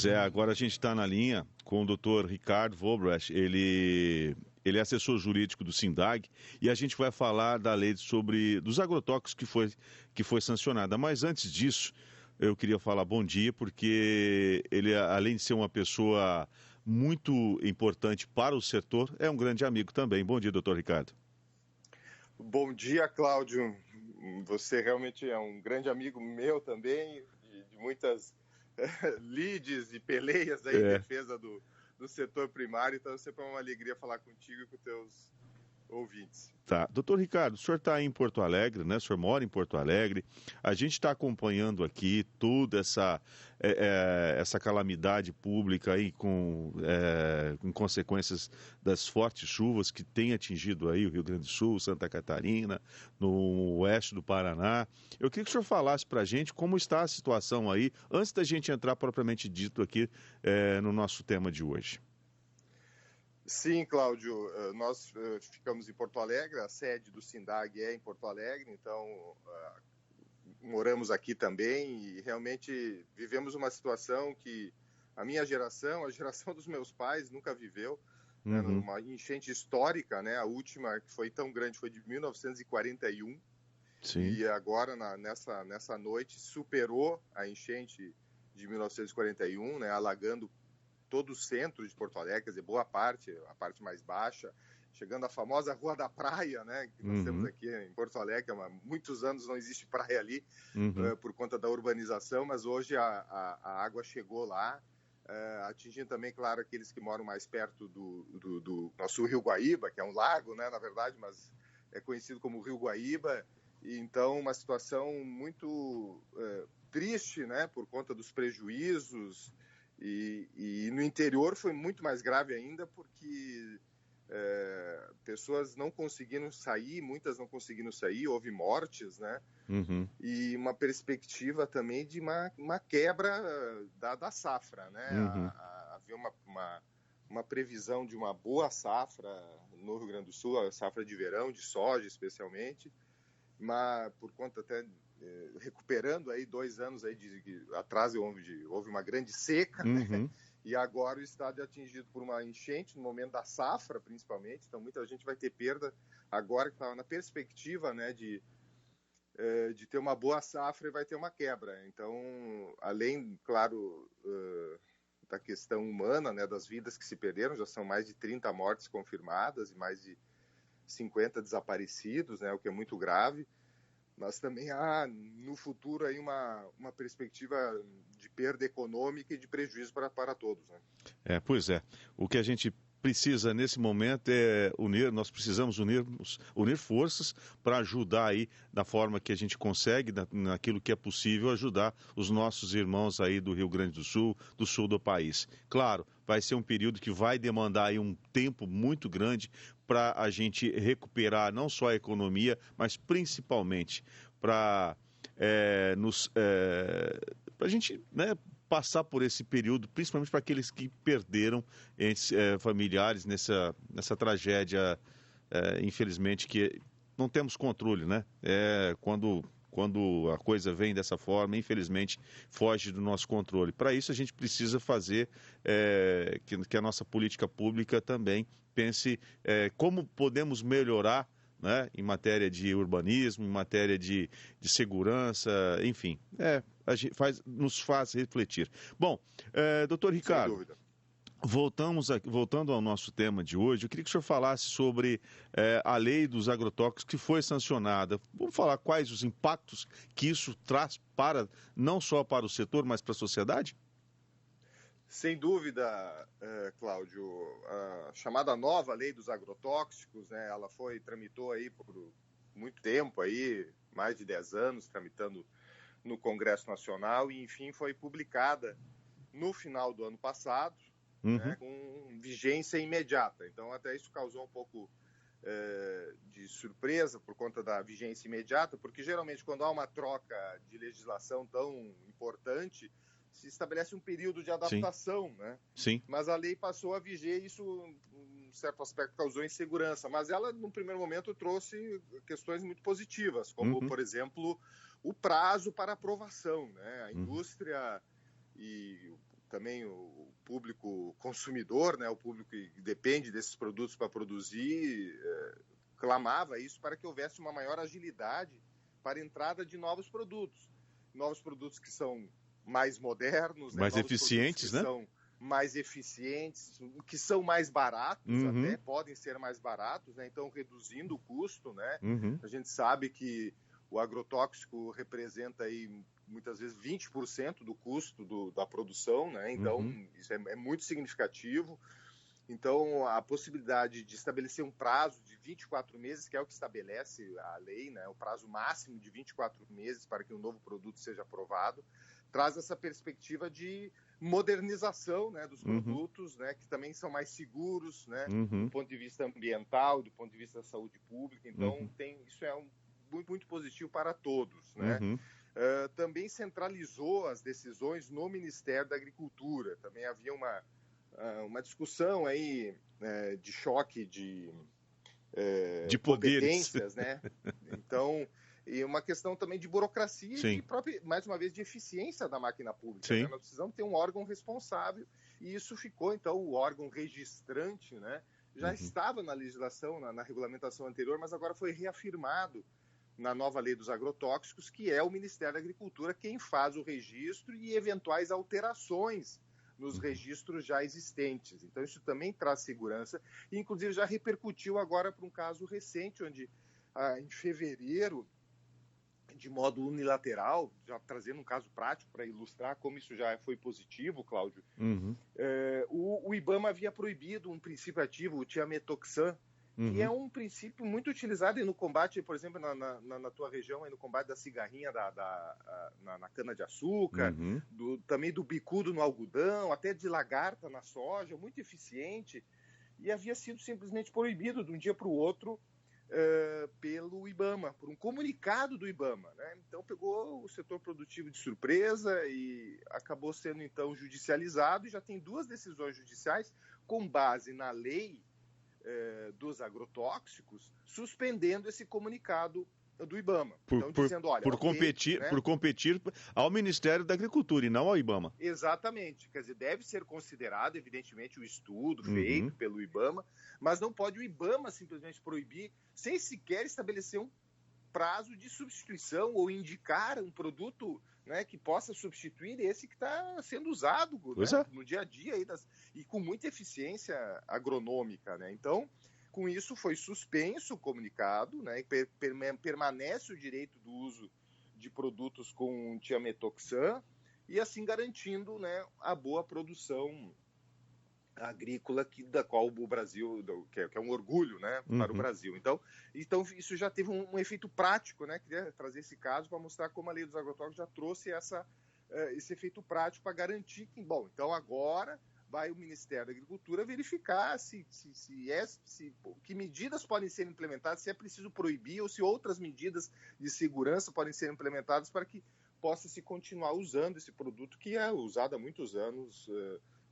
Pois é, agora a gente está na linha com o Dr. Ricardo Wobrecht, ele é assessor jurídico do SINDAG e a gente vai falar da lei dos agrotóxicos que foi sancionada. Mas antes disso, eu queria falar bom dia, porque ele, além de ser uma pessoa muito importante para o setor, é um grande amigo também. Bom dia, doutor Ricardo. Bom dia, Cláudio. Você realmente é um grande amigo meu também, de muitas lides e peleias aí em defesa do setor primário, então sempre é uma alegria falar contigo e com teus ouvintes. Tá. Doutor Ricardo, o senhor está em Porto Alegre, né? O senhor mora em Porto Alegre. A gente está acompanhando aqui toda essa calamidade pública aí com consequências das fortes chuvas que têm atingido aí o Rio Grande do Sul, Santa Catarina, no oeste do Paraná. Eu queria que o senhor falasse para a gente como está a situação aí, antes da gente entrar propriamente dito aqui no nosso tema de hoje. Sim, Cláudio, nós ficamos em Porto Alegre, a sede do SINDAG é em Porto Alegre, então moramos aqui também e realmente vivemos uma situação que a minha geração, a geração dos meus pais nunca viveu, né, uma enchente histórica, né, a última que foi tão grande foi de 1941. Sim. E agora nessa noite superou a enchente de 1941, né, alagando todo o centro de Porto Alegre, quer dizer, boa parte, a parte mais baixa, chegando à famosa Rua da Praia, né, que nós temos aqui em Porto Alegre, há muitos anos não existe praia ali, por conta da urbanização, mas hoje a água chegou lá, atingindo também, claro, aqueles que moram mais perto do nosso Rio Guaíba, que é um lago, né, na verdade, mas é conhecido como Rio Guaíba, e então uma situação muito triste, né, por conta dos prejuízos. E no interior foi muito mais grave ainda, porque pessoas não conseguiram sair, muitas não conseguiram sair, houve mortes, né? E uma perspectiva também de uma quebra da safra, né? Havia uma previsão de uma boa safra no Rio Grande do Sul, a safra de verão, de soja especialmente, mas por conta até recuperando aí 2 anos aí atrás houve uma grande seca, né? E agora o estado é atingido por uma enchente no momento da safra, principalmente, então muita gente vai ter perda agora que está na perspectiva, né, de ter uma boa safra e vai ter uma quebra. Então, além, claro, da questão humana, né, das vidas que se perderam, já são mais de 30 mortes confirmadas e mais de 50 desaparecidos, né, o que é muito grave. Mas também há, no futuro, aí uma perspectiva de perda econômica e de prejuízo para todos, né? Pois é. O que a gente precisa nesse momento nós precisamos unir forças para ajudar aí da forma que a gente consegue, naquilo que é possível, ajudar os nossos irmãos aí do Rio Grande do sul do país. Claro, vai ser um período que vai demandar aí um tempo muito grande para a gente recuperar não só a economia, mas principalmente para a gente, né, passar por esse período, principalmente para aqueles que perderam familiares nessa tragédia, infelizmente, que não temos controle, né? Quando a coisa vem dessa forma, infelizmente, foge do nosso controle. Para isso, a gente precisa fazer que a nossa política pública também pense como podemos melhorar, né, em matéria de urbanismo, em matéria de segurança, enfim, nos faz refletir. Bom, doutor Ricardo, voltando ao nosso tema de hoje, eu queria que o senhor falasse sobre a lei dos agrotóxicos que foi sancionada. Vamos falar quais os impactos que isso traz não só para o setor, mas para a sociedade? Sem dúvida, Cláudio, a chamada nova lei dos agrotóxicos, né, ela tramitou aí por muito tempo, aí, mais de 10 anos, tramitando no Congresso Nacional e, enfim, foi publicada no final do ano passado, né, com vigência imediata. Então, até isso causou um pouco de surpresa por conta da vigência imediata, porque geralmente quando há uma troca de legislação tão importante, se estabelece um período de adaptação, Sim. né? Sim. Mas a lei passou a viger e isso, em certo aspecto, causou insegurança. Mas ela, no primeiro momento, trouxe questões muito positivas, como, por exemplo, o prazo para aprovação, né? A indústria e também o público consumidor, né, o público que depende desses produtos para produzir, clamava isso para que houvesse uma maior agilidade para a entrada de novos produtos que são mais modernos, mais eficientes, né? São mais eficientes, que são mais baratos, até podem ser mais baratos, né? Então reduzindo o custo, né? A gente sabe que o agrotóxico representa aí muitas vezes 20% do custo da produção, né? Então isso é muito significativo. Então a possibilidade de estabelecer um prazo de 24 meses, que é o que estabelece a lei, né? O prazo máximo de 24 meses para que um novo produto seja aprovado, traz essa perspectiva de modernização, né, dos produtos, né, que também são mais seguros, né, do ponto de vista ambiental, do ponto de vista da saúde pública. Então, isso é muito, muito positivo para todos, né? Também centralizou as decisões no Ministério da Agricultura. Também havia uma discussão aí de choque de poderes, competências, né? Então, e uma questão também de burocracia e, mais uma vez, de eficiência da máquina pública. Né? Nós precisamos ter um órgão responsável e isso ficou, então, o órgão registrante, né? Já estava na legislação, na regulamentação anterior, mas agora foi reafirmado na nova lei dos agrotóxicos, que é o Ministério da Agricultura quem faz o registro e eventuais alterações nos registros já existentes. Então, isso também traz segurança e, inclusive, já repercutiu agora para um caso recente, onde, em fevereiro, de modo unilateral, já trazendo um caso prático para ilustrar como isso já foi positivo, Cláudio, o IBAMA havia proibido um princípio ativo, o tiametoxan, que é um princípio muito utilizado no combate, por exemplo, na tua região, aí no combate da cigarrinha na cana-de-açúcar, também do bicudo no algodão, até de lagarta na soja, muito eficiente, e havia sido simplesmente proibido de um dia para o outro pelo IBAMA, por um comunicado do IBAMA, né? Então pegou o setor produtivo de surpresa e acabou sendo então judicializado, e já tem 2 decisões judiciais com base na lei dos agrotóxicos, suspendendo esse comunicado do IBAMA. Então, dizendo, olha, por competir ao Ministério da Agricultura e não ao IBAMA. Exatamente. Quer dizer, deve ser considerado, evidentemente, o estudo feito pelo IBAMA, mas não pode o IBAMA simplesmente proibir, sem sequer estabelecer um prazo de substituição ou indicar um produto, né, que possa substituir esse que está sendo usado, né, no dia a dia aí e com muita eficiência agronômica, né? Então, com isso foi suspenso o comunicado, né, e permanece o direito do uso de produtos com tiametoxan e assim garantindo, né, a boa produção agrícola da qual o Brasil, que é um orgulho, né, para o Brasil. Então isso já teve um efeito prático, né? Queria trazer esse caso para mostrar como a lei dos agrotóxicos já trouxe esse efeito prático para garantir que, bom, então agora vai o Ministério da Agricultura verificar que medidas podem ser implementadas, se é preciso proibir ou se outras medidas de segurança podem ser implementadas para que possa se continuar usando esse produto que é usado há muitos anos,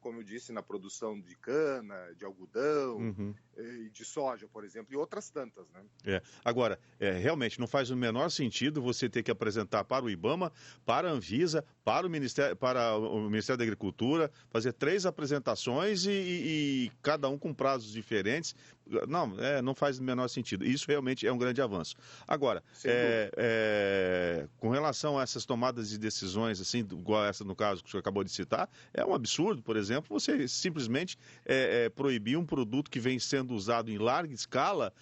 como eu disse, na produção de cana, de algodão, e de soja, por exemplo, e outras tantas, né? Agora, realmente não faz o menor sentido você ter que apresentar para o IBAMA, para a Anvisa, para o Ministério da Agricultura, fazer 3 apresentações e cada um com prazos diferentes. Não faz o menor sentido. Isso realmente é um grande avanço. Agora, com relação a essas tomadas de decisões, assim, igual essa no caso que o senhor acabou de citar, é um absurdo, por exemplo, você simplesmente proibir um produto que vem sendo usado em larga escala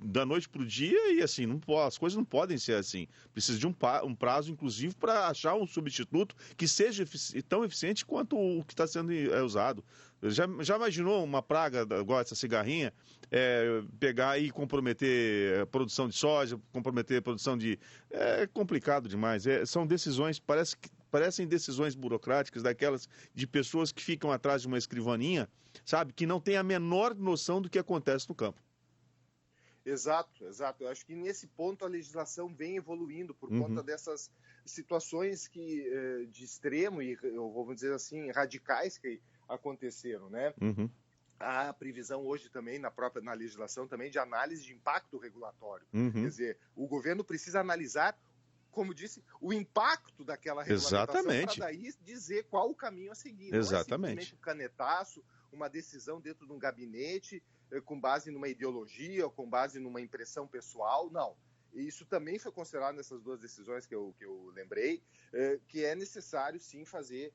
da noite para o dia e assim, as coisas não podem ser assim. Precisa de um prazo, inclusive, para achar um substituto que seja tão eficiente quanto o que está sendo usado. Já imaginou uma praga igual essa cigarrinha pegar e comprometer a produção de soja, comprometer a produção de... É complicado demais. São decisões, parecem decisões burocráticas, daquelas de pessoas que ficam atrás de uma escrivaninha, sabe, que não tem a menor noção do que acontece no campo. Exato. Eu acho que nesse ponto a legislação vem evoluindo por conta dessas situações de extremo e, vamos dizer assim, radicais que aconteceram, né? Há previsão hoje também na legislação também de análise de impacto regulatório. Quer dizer, o governo precisa analisar como disse, o impacto daquela regulamentação para daí dizer qual o caminho a seguir. Exatamente. Não é simplesmente um canetaço, uma decisão dentro de um gabinete com base numa ideologia ou com base numa impressão pessoal, não. E isso também foi considerado nessas duas decisões que eu lembrei, que é necessário sim fazer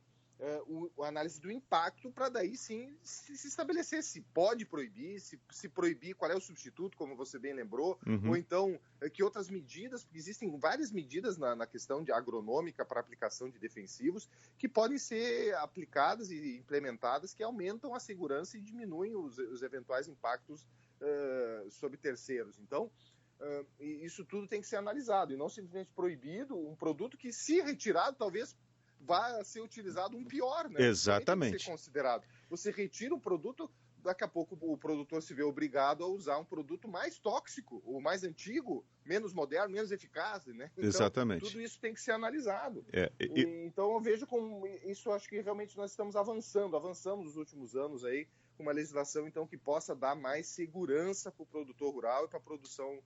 a análise do impacto para daí sim se estabelecer se pode proibir, se proibir, qual é o substituto, como você bem lembrou, ou então que outras medidas, porque existem várias medidas na questão de agronômica para aplicação de defensivos que podem ser aplicadas e implementadas que aumentam a segurança e diminuem os eventuais impactos sobre terceiros. Então, isso tudo tem que ser analisado e não simplesmente proibido um produto que, se retirado, talvez vai ser utilizado um pior, né? Exatamente. Tem que ser considerado. Você retira um produto, daqui a pouco o produtor se vê obrigado a usar um produto mais tóxico, ou mais antigo, menos moderno, menos eficaz, né? Então, exatamente. Tudo isso tem que ser analisado. Então eu vejo como isso, acho que realmente nós estamos avançamos nos últimos anos aí com uma legislação então que possa dar mais segurança para o produtor rural e para a produção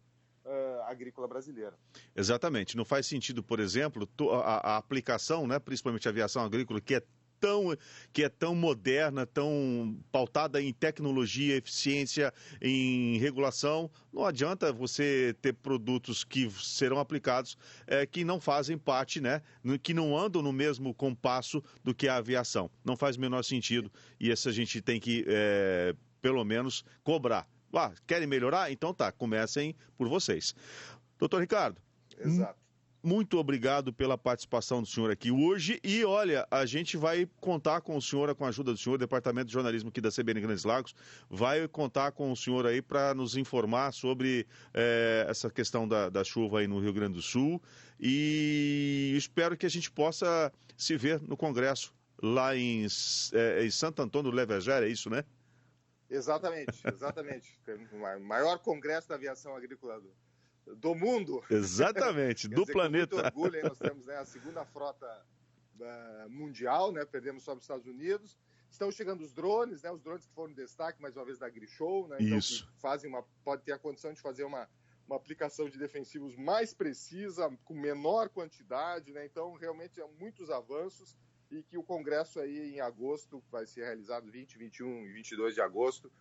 agrícola brasileira. Exatamente. Não faz sentido, por exemplo, a aplicação, né, principalmente a aviação agrícola, que é tão moderna, tão pautada em tecnologia, eficiência, em regulação. Não adianta você ter produtos que serão aplicados que não fazem parte, né, que não andam no mesmo compasso do que a aviação. Não faz o menor sentido e isso a gente tem que, pelo menos, cobrar. Querem melhorar? Então tá, comecem por vocês. Doutor Ricardo, muito obrigado pela participação do senhor aqui hoje e olha, a gente vai contar com o senhor, com a ajuda do senhor, o Departamento de Jornalismo aqui da CBN Grandes Lagos, vai contar com o senhor aí para nos informar sobre essa questão da chuva aí no Rio Grande do Sul e espero que a gente possa se ver no Congresso lá em Santo Antônio do Leveger, é isso, né? Exatamente. O maior congresso da aviação agrícola do mundo. Exatamente, do planeta. Com muito orgulho, aí nós temos, né, a segunda frota mundial, né, perdemos só para os Estados Unidos. Estão chegando os drones, né, os drones que foram em destaque, mais uma vez, da AgriShow, né, então, isso. Que pode ter a condição de fazer uma aplicação de defensivos mais precisa, com menor quantidade, né, então realmente há muitos avanços. E que o congresso aí em agosto, vai ser realizado 20, 21 e 22 de agosto,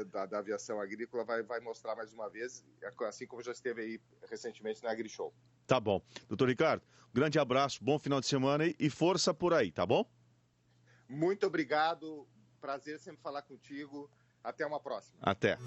da aviação agrícola, vai mostrar mais uma vez, assim como já esteve aí recentemente na AgriShow. Tá bom. Doutor Ricardo, grande abraço, bom final de semana e força por aí, tá bom? Muito obrigado, prazer sempre falar contigo, até uma próxima. Até.